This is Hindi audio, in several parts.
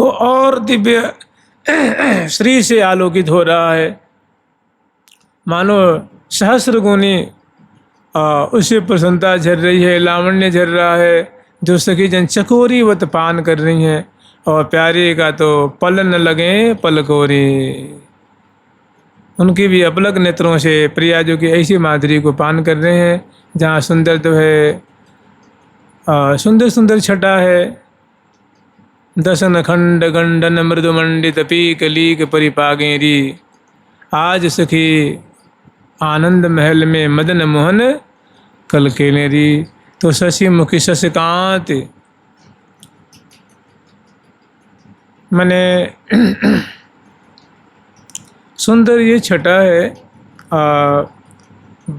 वो और दिव्य श्री से आलोकित हो रहा है, मानो सहस्र गुनी उससे प्रसन्नता झर रही है, लावण्य झर रहा है, जो सखी जन चकोरी वत पान कर रही हैं। और प्यारे का तो पल न लगे पलकोरी, उनकी भी अपलक नेत्रों से प्रिया जो कि ऐसी माधुरी को पान कर रहे हैं, जहाँ सुंदर तो है, सुंदर सुंदर छटा है, दसन खंड गंडन मृदु मंडित पीक लीक परिपागेरी। आज सखी आनंद महल में मदन मोहन कल केनेरी। तो शशि मुखी शशिकांत मने सुंदर ये छटा है,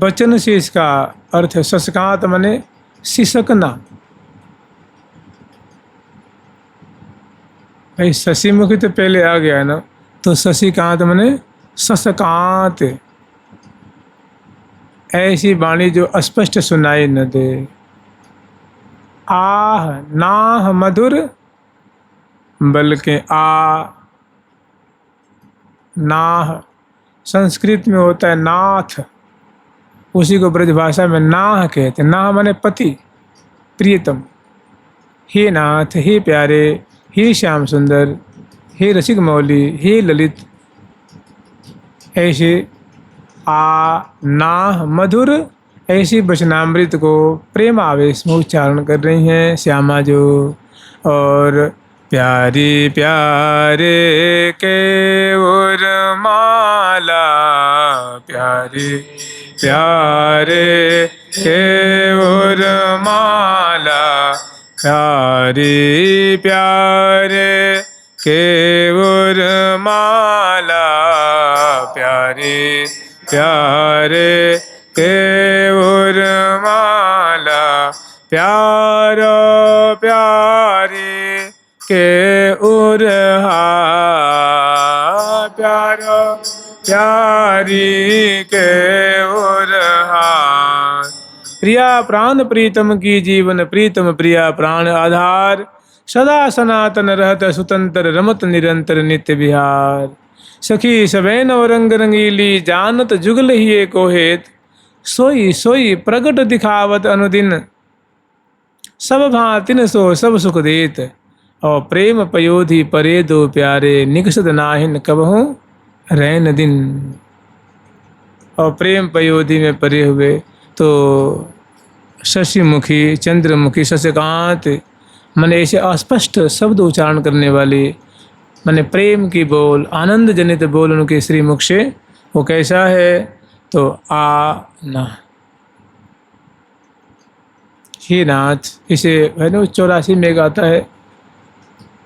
वचन से इसका अर्थ है शशिकांत मने सिसकना। भाई शशि मुखी तो पहले आ गया है ना, तो शशिकांत मने शशकांत, ऐसी वाणी जो अस्पष्ट सुनाई न दे। आह नाह मधुर बल्कि आ, नाह संस्कृत में होता है नाथ, उसी को ब्रजभाषा में नाह कहते हैं। नाह माने पति प्रियतम। हे नाथ, हे प्यारे, हे श्याम सुंदर, हे रसिक मौली, हे ललित, ऐसे आ नाह मधुर ऐसी वचनामृत को प्रेम आवेश में उच्चारण कर रही हैं श्यामा जो। और प्यारी प्यारे के उर्माला, प्यारे प्यारे के उर्माला, प्यारी प्यारे के उर्माला, प्यारे प्यारे के उर्माला, प्यारो प्यारे के उरहा, प्यारो प्यारी के उरहा। प्रिया प्राण प्रीतम की जीवन प्रीतम, प्रिया प्राण आधार, सदा सनातन रहत स्वतंत्र, रमत निरंतर नित्य विहार। सखी सबैन और रंग रंगीली, जानत जुगल ही को हेत, सोई सोई प्रगट दिखावत अनुदिन, सब भांतिन सो सब सुख देत। और प्रेम पयोधि परे दो प्यारे, निकसद नाहिन कबहु रैन दिन। और प्रेम पयोधि में परे हुए तो शशिमुखी, चंद्रमुखी, शशिकांत मने ऐसे अस्पष्ट शब्द उच्चारण करने वाली, मने प्रेम की बोल, आनंद जनित बोल उनके श्री मुख से वो कैसा है। तो आ ना हे नाथ, इसे है ना 84 में गाता है।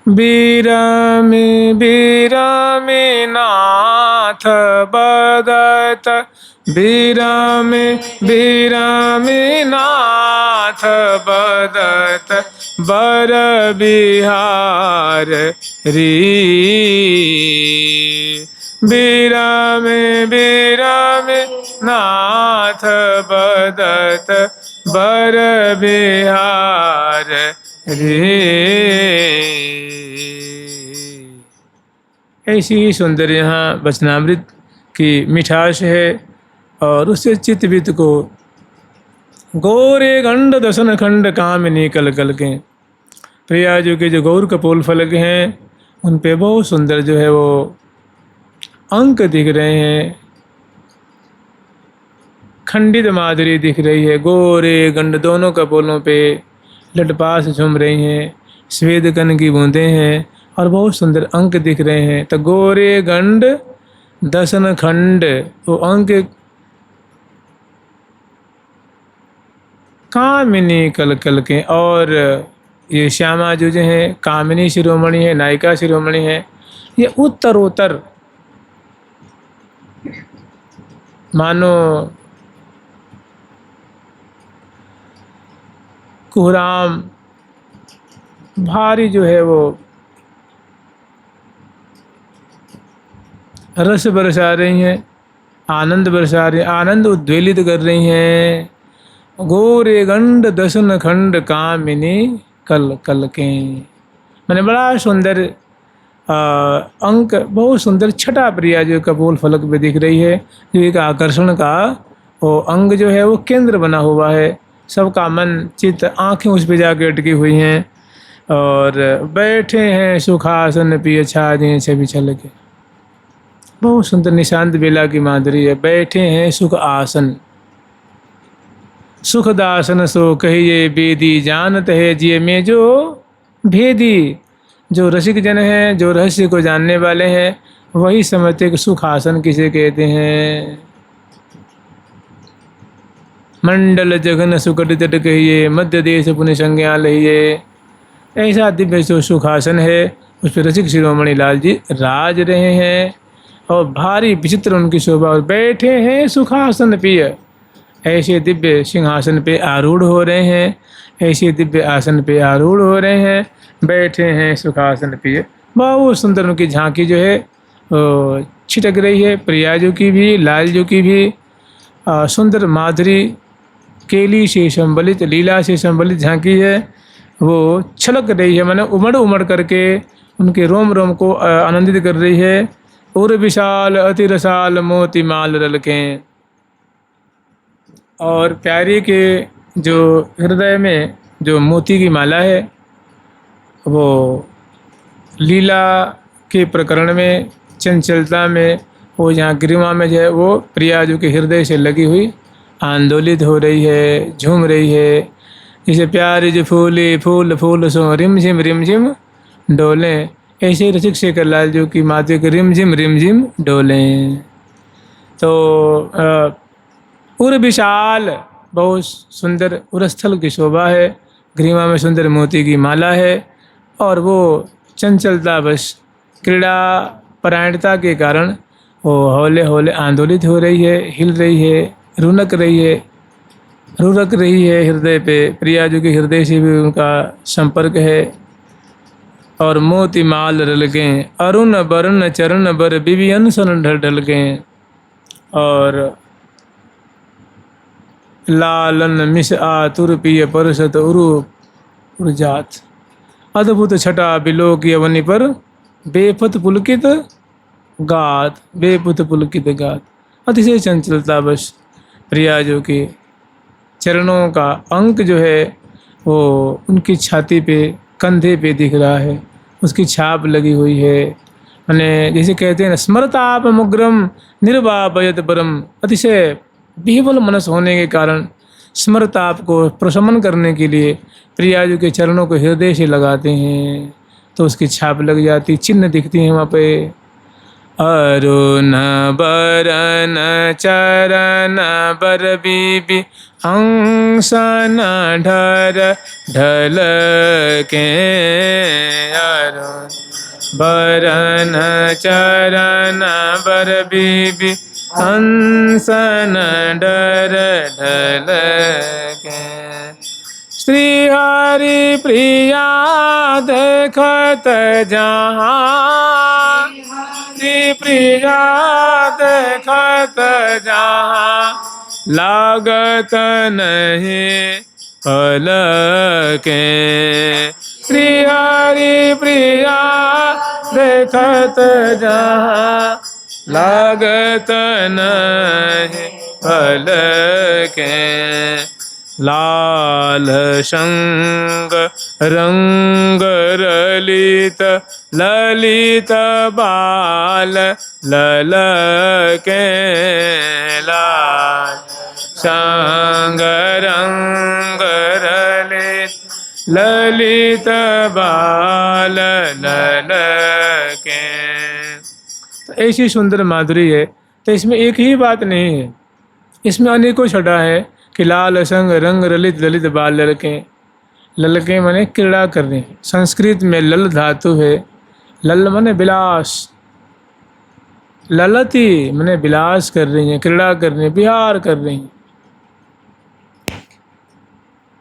बीरामी बीरामी नाथ बदत, बीरामी बीरामी नाथ बदत, बर बिहार री। बीरामी बीरामी नाथ बदत, बर बिहार रे। ऐसी ही सुंदर यहाँ वचनामृत की मिठास है। और उससे चित्तवित को गोरे गंड दसन खंड कामिनी कल कल के, प्रिया जो के जो गौर कपोल फलक हैं उन पे बहुत सुंदर जो है वो अंक दिख रहे हैं, खंडित माधुरी दिख रही है। गोरे गंड दोनों कपोलों पे लटपास झूम रही हैं, श्वेत कन की बूंदें हैं और बहुत सुंदर अंक दिख रहे हैं। तो गोरे गंड दसन खंड, वो अंक कामिनी कल कल के। और ये श्यामा जो हैं कामिनी शिरोमणि है, नायिका शिरोमणि है। ये उत्तरोत्तर मानो कुहराम भारी जो है वो रस बरसा रही हैं, आनंद बरसा रही, आनंद उद्वेलित कर रही हैं। गोरे गंड दसन खंड कामिनी कल कल के, मैंने बड़ा सुंदर अंक बहुत सुंदर छटा प्रिया जो कपोल फलक पे दिख रही है, जो एक आकर्षण का वो अंग जो है वो केंद्र बना हुआ है। सबका मन चित्त आंखें उस पे जाके अटकी हुई हैं और बैठे हैं सुखासन पिय छाजे छवि छल के। बहुत सुंदर निशांत बेला की माधुरी है। बैठे हैं सुख आसन, सुखदासन सो कहिए बेदी जानत है जिय में जो भेदी। जो रसिक जन हैं, जो रहस्य को जानने वाले हैं, वही समझते कि सुखासन किसे कहते हैं। मंडल जगन सुकट तट कहिए मध्य देश पुण्य संज्ञा लहिए। ऐसा दिव्य जो सुखासन है उस पर रसिक शिरोमणि लाल जी राज रहे हैं और भारी विचित्र उनकी शोभा। और बैठे हैं सुखासन पिय, ऐसे दिव्य सिंहासन पे आरूढ़ हो रहे हैं, ऐसे दिव्य आसन पे आरूढ़ हो रहे हैं, बैठे हैं सुखासन पिय। बहुत सुंदर उनकी झांकी जो है छिटक रही है। प्रिया जो की भी, लाल जो की भी सुंदर माधुरी केली से संबलित, लीला से संबलित झांकी है, वो छलक रही है, माने उमड़ उमड़ करके उनके रोम रोम को आनंदित कर रही है। उर विशाल अति रसाल मोती माल रलकें। और प्यारी के जो हृदय में जो मोती की माला है वो लीला के प्रकरण में, चंचलता में, वो यहाँ ग्रीवा में जो है वो प्रिया जो के हृदय से लगी हुई आंदोलित हो रही है, झूम रही है। जैसे प्यारी जो फूले फूल फूल सो रिम झिम डोलें, ऐसे रसिक शेखर लाल जो की माथे के रिम झिम डोलें। तो उर विशाल बहुत सुंदर उरस्थल की शोभा है, ग्रीवा में सुंदर मोती की माला है और वो चंचलता बस क्रीड़ा परायणता के कारण वो हौले हौले आंदोलित हो रही है, हिल रही है, रुनक रही है हृदय पे। प्रिया जो कि हृदय से भी उनका संपर्क है। और मोती माल रलकें अरुण बरुण चरण बर बिबियन सन ढलकें। और लालन मिस आतुर पिय परसत उरुजात। अद्भुत छटा बिलोक यवनि पर बेपत पुलकित गात, बेपुत पुलकित गात। अतिशय चंचलता बस प्रिया जो कि चरणों का अंक जो है वो उनकी छाती पे, कंधे पे दिख रहा है, उसकी छाप लगी हुई है। मैंने जैसे कहते हैं ना, स्मरताप मुग्रम निर्वापयत परम। अतिशय विह्वल मनस होने के कारण स्मरताप को प्रशमन करने के लिए प्रिया जी के चरणों को हृदय से लगाते हैं तो उसकी छाप लग जाती, चिन्ह दिखती हैं वहाँ पे। अरुण बरन चरण बर बीबी अंसन ढर ढल के। अरुण बरन चरण बर बीबी अंसन डर ढल के। श्री हरि प्रिया देखत जहाँ, श्री प्रिया देखत जहाँ लागत नहीं पलके। श्री हरि प्रिया देखत जहाँ लागत नहीं पलके। लाल संग रंग ललित ललित बाल ललके। लाल संग रंग ललित ललित बाल ललके। तो ऐसी सुंदर माधुरी है। तो इसमें एक ही बात नहीं है, इसमें अनेकों छटा है कि लाल संग रंग ललित ललित बाल ललके। ललके माने क्रीड़ा करने, संस्कृत में लल धातु है। लल माने विलास, ललती माने विलास कर रही हैं, क्रीड़ा कर रही हैं, विहार कर रही हैं।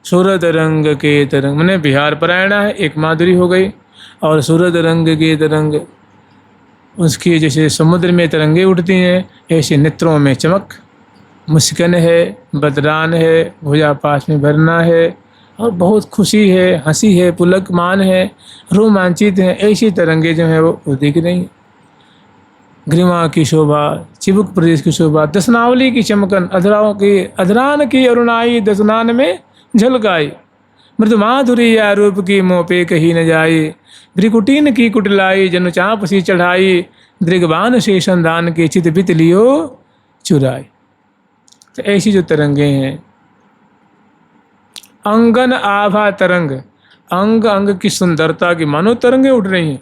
सूरत रंग के तरंग माने विहार परायणा है, एक माधुरी हो गई। और सूरत रंग के तरंग, उसकी जैसे समुद्र में तरंगे उठती हैं, ऐसे नेत्रों में चमक। मुस्कान है, बदरान है, भुजा पास में भरना है, और बहुत खुशी है, हंसी है, पुलकमान है, रोमांचित है, ऐसी तरंगे जो है वो दिख रही हैं। ग्रीवा की शोभा, चिबुक प्रदेश की शोभा, दसनावली की चमकन, अधराओं की अधरान की अरुणाई दसनान में झलकाई। मृदु माधुरी या रूप की मोह पे कही न जाई, भ्रिकुटीन की कुटलाई जनु चाप सी चढ़ाई, दृगबान से संधान के चित बित लियो चुराई। तो ऐसी जो तरंगे हैं, अंगन आभा तरंग, अंग अंग की सुंदरता की मानो तरंगे उठ रही हैं।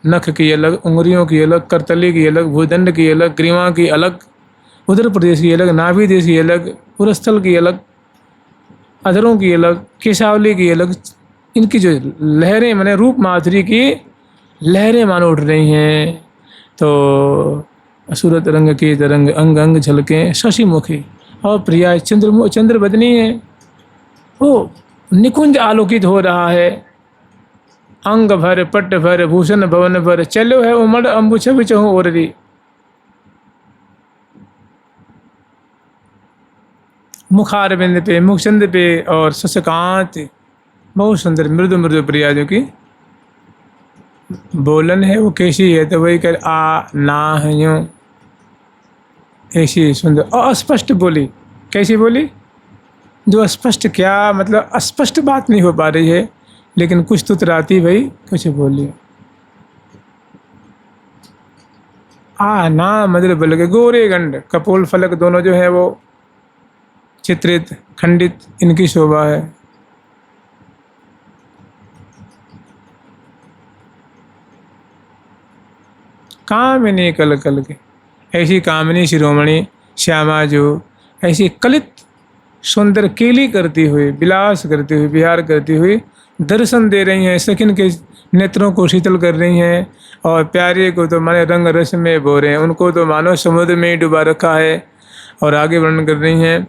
नख की अलग, उंगलियों की अलग, करतली की अलग, भूदंड की अलग, ग्रीवा की अलग, उत्तर प्रदेश की अलग, नाभि देश की अलग, पुरस्थल की अलग, अधरों की अलग, केशावली की अलग। इनकी जो लहरें माने रूप माधुरी की लहरें मानो उठ रही हैं। तो सूरत रंग के तरंग अंग अंग झलके शशि मुखी, और प्रिया चंद्र बदनी है, वो निकुंज आलोकित हो रहा है। अंग भर पट भर भूषण भवन भर, चलो है उमड़ अम्बुछ बिचहु ओररी। मुखारबिंद पे, मुखचंद पे और शशकांत, बहुत सुंदर मृदु मृदु प्रिया जो की बोलन है वो कैसी है, तो वही कर आ ना है यूँ, ऐसी सुंदर। और अस्पष्ट बोली, कैसी बोली, जो स्पष्ट क्या मतलब अस्पष्ट बात नहीं हो पा रही है, लेकिन कुछ तो तराती भाई कुछ बोली। आ ना मतलब बोल के गोरे गंड कपोल फलक दोनों जो है वो चित्रित खंडित, इनकी शोभा है। कामिनी कल कल के, ऐसी कामिनी शिरोमणि श्यामा जो ऐसी कलित सुंदर केली करती हुई, विलास करती हुई, विहार करती हुई दर्शन दे रही हैं, सखिन के नेत्रों को शीतल कर रही हैं। और प्यारे को तो माने रंग रस में बो रहे हैं, उनको तो मानो समुद्र में ही डुबा रखा है। और आगे वर्णन कर रही हैं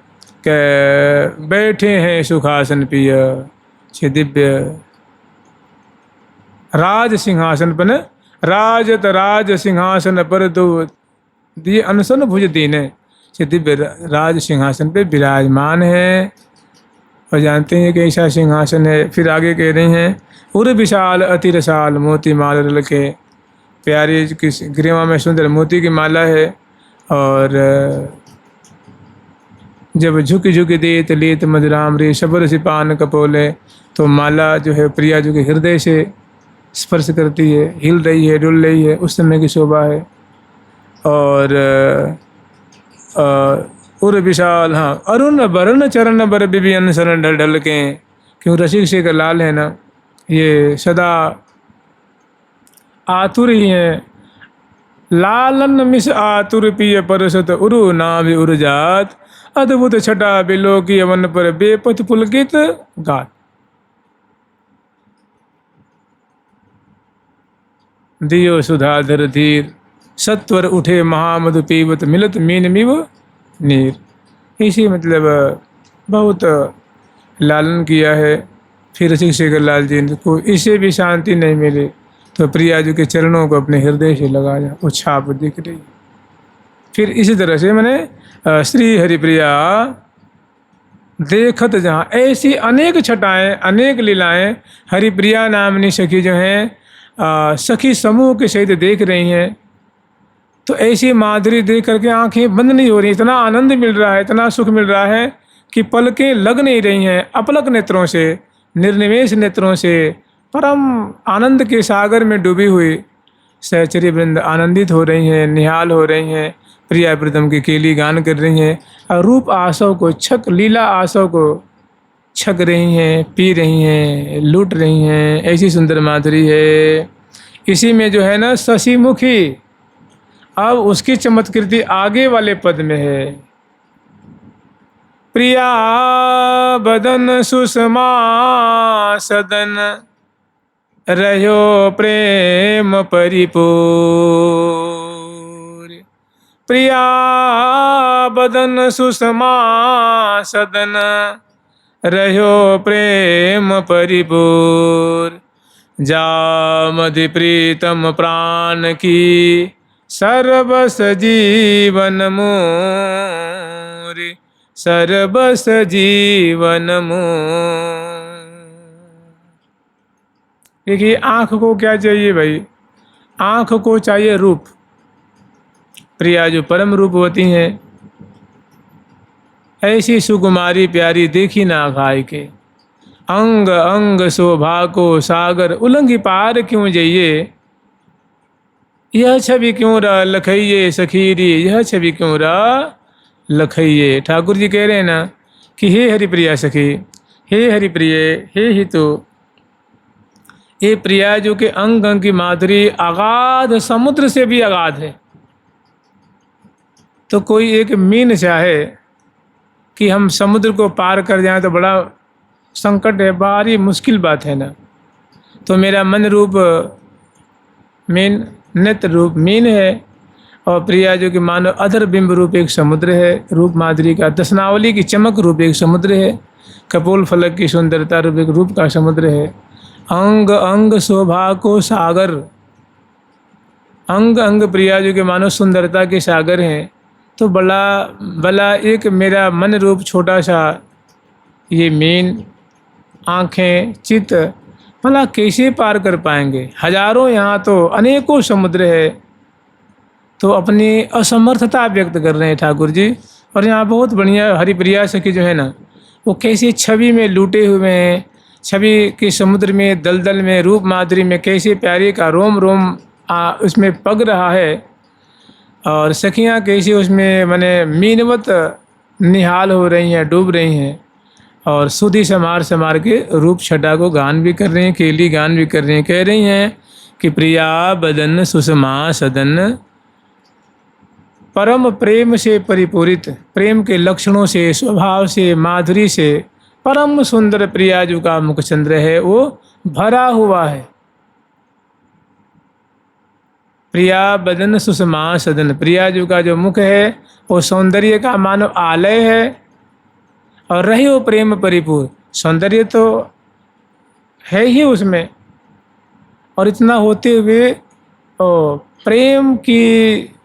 कि बैठे हैं सुखासन पिय छे दिव्य राज सिंहासन पर, राजत राज सिंहासन पर दो दिए अनसन भुज दीने, छे दिव्य राज सिंहासन पे विराजमान है। और जानते हैं कि ऐसा सिंहासन है। फिर आगे कह रही हैं उर विशाल अति रसाल मोती माल रल के, प्यारी की ग्रीवा में सुंदर मोती की माला है। और जब झुकी झुकी देत लेत मधुराम रे शबर सिपान कपोले, तो माला जो है प्रिया जो के हृदय से स्पर्श करती है, हिल रही है, डुल रही है, उस समय की शोभा है। और उर विशाल, हाँ, अरुण वरण चरण बर बिबियन शरण ढल ढल के, क्यों रसिक शेखर लाल है ना, ये सदा आतुर ही हैं। लालन मिस आतुर पिय परसत उरु नाभि उर जात, अद्भुत छटा बिलो की अवन पर बेपथ पुलकित गात। दियो सुधाधर धीर, सत्वर उठे महामधु पीवत मिलत मीन मिव नीर। इसी मतलब बहुत लालन किया है। फिर रसिक शेखर लाल जी को इससे भी शांति नहीं मिली, तो प्रिया जी के चरणों को अपने हृदय से लगाया, वो छाप दिख रही। फिर इसी तरह से मैंने श्री हरिप्रिया देखत जहाँ, ऐसी अनेक छटाएं, अनेक लीलाएं हरिप्रिया नामनी सखी जो हैं सखी समूह के सहित देख रही हैं। तो ऐसी माधुरी देख करके आंखें बंद नहीं हो रही, इतना आनंद मिल रहा है, इतना सुख मिल रहा है कि पलकें लग नहीं रही हैं। अपलक नेत्रों से, निर्निमेष नेत्रों से परम आनंद के सागर में डूबी हुई सहचरी वृंद आनंदित हो रही हैं, निहाल हो रही हैं, प्रिया प्रीतम की केली गान कर रही हैं, और रूप आसव को छक, लीला आसव को छक रही हैं, पी रही हैं, लूट रही हैं। ऐसी सुंदर माधुरी है। इसी में जो है ना शशि मुखी, अब उसकी चमत्कृति आगे वाले पद में है। प्रिया बदन सुषमा सदन, रहो प्रेम परिपूर। प्रिया बदन सुषमा सदन, रहो प्रेम परिपूर। जामधि प्रीतम प्राण की, सर्वस जीवन मोर, सर्वस जीवन मोर। देखिए आँख को क्या चाहिए भाई, आँख को चाहिए रूप। प्रिया जो परम रूपवती हैं, ऐसी सुकुमारी प्यारी देखी ना घाय के। अंग अंग शोभा को सागर उलंघी पार क्यों जाइए। यह छवि क्यों रा लखइये सखीरी, यह छवि क्यों रा लखइये। ठाकुर जी कह रहे हैं ना कि हे हरिप्रिया सखी, हे हरिप्रिय, हे हितु, ये प्रिया जो कि अंग अंग की माधुरी अगाध समुद्र से भी अगाध है। तो कोई एक मीन चाहे कि हम समुद्र को पार कर जाएं तो बड़ा संकट है, भारी मुश्किल बात है ना। तो मेरा मन रूप मीन, नेत्र रूप मीन है, और प्रिया जो कि मानो अधर बिंब रूप एक समुद्र है। रूप माधुरी का दशनावली की चमक रूप एक समुद्र है। कपोल फलक की सुंदरता रूप एक रूप का समुद्र है। अंग अंग शोभा को सागर, अंग अंग प्रिया जो कि मानो सुंदरता के सागर हैं। तो बड़ा भला एक मेरा मन रूप छोटा सा ये मीन, आँखें, चित्त, भला कैसे पार कर पाएंगे। हजारों यहाँ तो अनेकों समुद्र है। तो अपनी असमर्थता व्यक्त कर रहे हैं ठाकुर जी। और यहाँ बहुत बढ़िया हरिप्रिया सखी जो है ना, वो कैसे छवि में लूटे हुए हैं, छवि के समुद्र में, दलदल में, रूप माधुरी में, कैसे प्यारे का रोम रोम उसमें पग रहा है। और सखियाँ कैसे उसमें माने मीनवत निहाल हो रही हैं, डूब रही हैं। और सुधी समार समार के रूप छटा को गान भी कर रही हैं, केली गान भी कर रही हैं। कह रही हैं कि प्रिया बदन सुषमा सदन, परम प्रेम से परिपूरित, प्रेम के लक्षणों से, स्वभाव से, माधुरी से परम सुंदर प्रिया जो का मुखचंद्र है वो भरा हुआ है। प्रिया बदन सुषमा सदन, प्रिया जो का जो मुख है वो सौंदर्य का मानव आलय है। और रही वो प्रेम परिपूर्ण, सौंदर्य तो है ही उसमें, और इतना होते हुए प्रेम की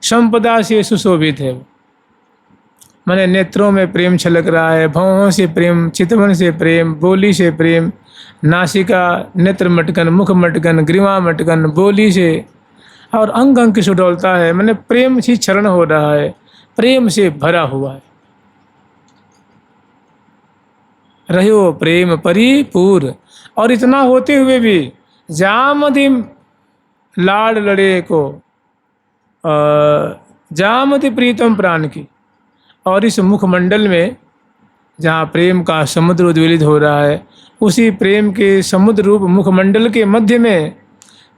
संपदा से सुशोभित है। माने नेत्रों में प्रेम छलक रहा है, भौहों से प्रेम, चितवन से प्रेम, बोली से प्रेम, नासिका, नेत्र मटकन, मुख मटकन, ग्रीवा मटकन, बोली से, और अंग अंग की सुडौलता है। माने प्रेम से क्षरण हो रहा है, प्रेम से भरा हुआ है। रहो प्रेम परिपूर। और इतना होते हुए भी जामदिम लाड लड़े को जामति प्रीतम प्राण की। और इस मुखमंडल में जहाँ प्रेम का समुद्र उद्वेलित हो रहा है, उसी प्रेम के समुद्र रूप मुखमंडल के मध्य में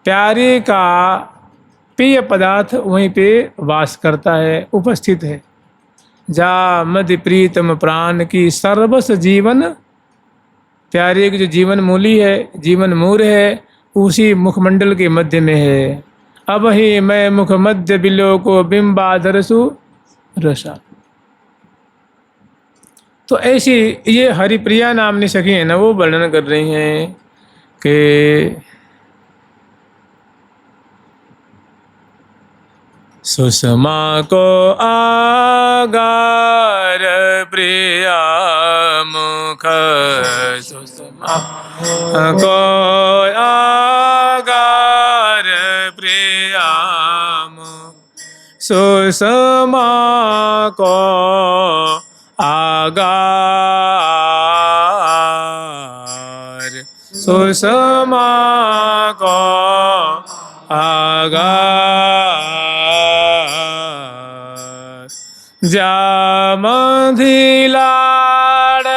प्यारे का पेय पदार्थ वहीं पे वास करता है, उपस्थित है। जा मध्य प्रीतम प्राण की सर्वस जीवन, प्यारे की जो जीवन मूली है, जीवन मूर है, उसी मुखमंडल के मध्य में है। अब ही मैं मुख मध्य बिलो को बिंबाधरसु रसा। तो ऐसी ये हरिप्रिया नामनी सखी है ना, वो वर्णन कर रही हैं कि सुषमा को आगार प्रिया मुख, सुषमा को आगार प्रिया मुख, सुषमा को आगार, सुषमा को आगार। जामधि लाड़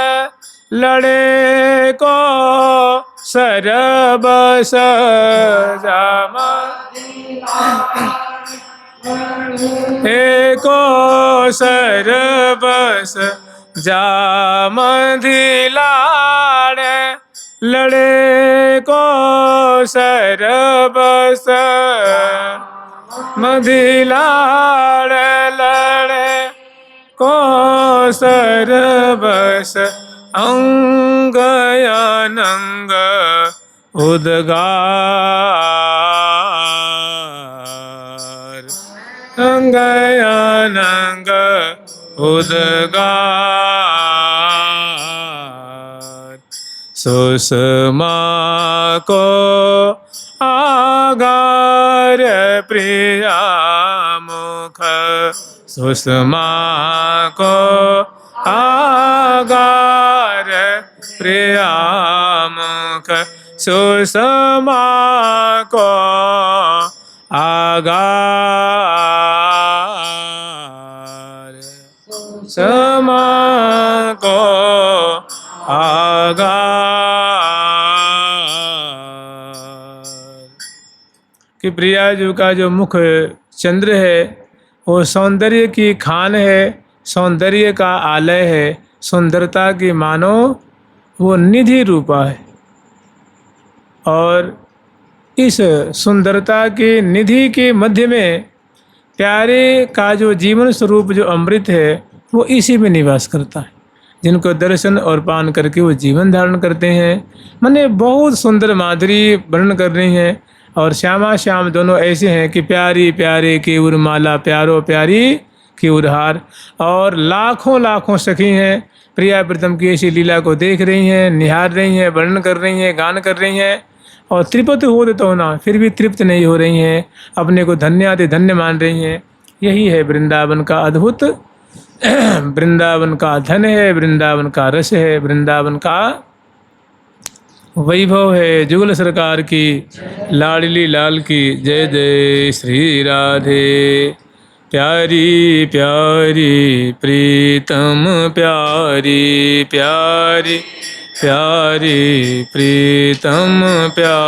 लड़े को सरबस, जामधि एको सरबस, जामधि लाड़ लड़े को सरबस, मधि लाड़ लड़े को सरबस। अंग अनंग उद्गार, अंग अनंग उद्गार। सुषमा को आगार प्रिया मुख सुषमा को आगार प्रिया मुख सुषमा को आगार सुषमा को आगार। कि प्रिया जी का जो मुख चंद्र है वो सौंदर्य की खान है, सौंदर्य का आलय है, सुंदरता की मानो वो निधि रूपा है। और इस सुंदरता की निधि के मध्य में प्यारे का जो जीवन स्वरूप जो अमृत है वो इसी में निवास करता है। जिनको दर्शन और पान करके वो जीवन धारण करते हैं। मैंने बहुत सुंदर माधुरी वर्णन कर रही हैं। और श्यामा श्याम दोनों ऐसे हैं कि प्यारी प्यारे की उर माला प्यारो प्यारी की उर हार। और लाखों लाखों सखी हैं प्रिया प्रीतम की ऐसी लीला को देख रही हैं, निहार रही हैं, वर्णन कर रही हैं, गान कर रही हैं। और तृप्त हो देता हो ना, फिर भी तृप्त नहीं हो रही हैं, अपने को धन्याति धन्य मान रही हैं। यही है वृंदावन का अद्भुत, वृंदावन का धन है, वृंदावन का रस है, वृंदावन का वैभव है। जुगल सरकार की लाडली लाल की जय जय श्री राधे। प्यारी प्यारी प्रीतम प्यारी प्यारी प्यारी प्रीतम प्यारी।